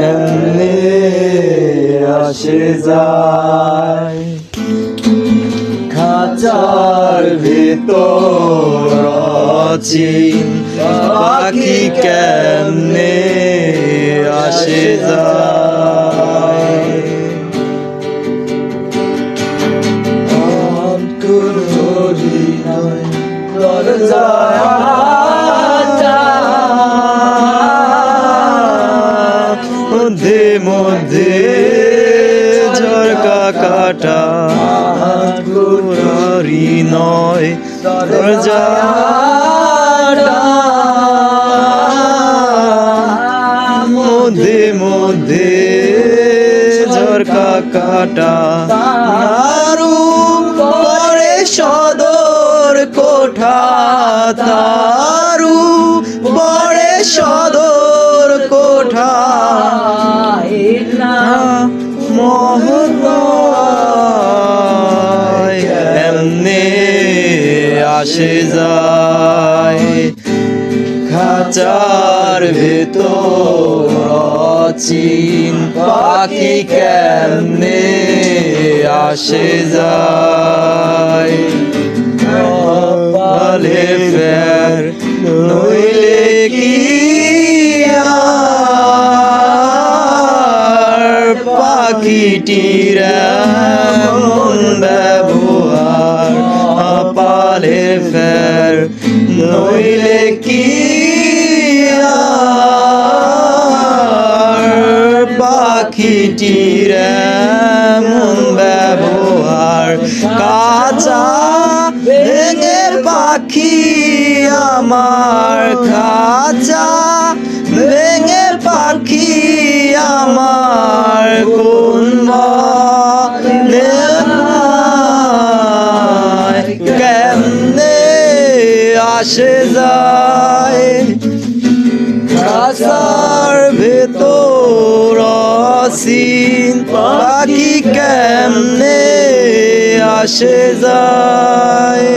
এমনি আসে যায় খাঁচার ভিতর অচিন পাখি কেমনে আসে যায় অন্তর হৃদয় দরজা মধ্যে মধ্যে ঝরকা কাটা ঘুরারি নয় দরজা মধ্যে মধ্যে ঝরকা কাটা তারু পরে সদর কোঠা তারু পরে সদর কোঠা মহল্লায় এমনে আসে যায় খাঁচার ভেতর অচিন পাখি কেমনে আসে যায় কপালে ফের নইলে কি পাখিটির এমন ব্যবহার কপালে ফের নইলে কি পাখিটির এমন ব্যবহার কাঁচা ভেঙের পাখি আমার খাঁচা ভেঙের পাখি আমার কোন কেমনে আসে যায় খাঁচার ভেতর অচিন পাখি কেমনে আসে যায়।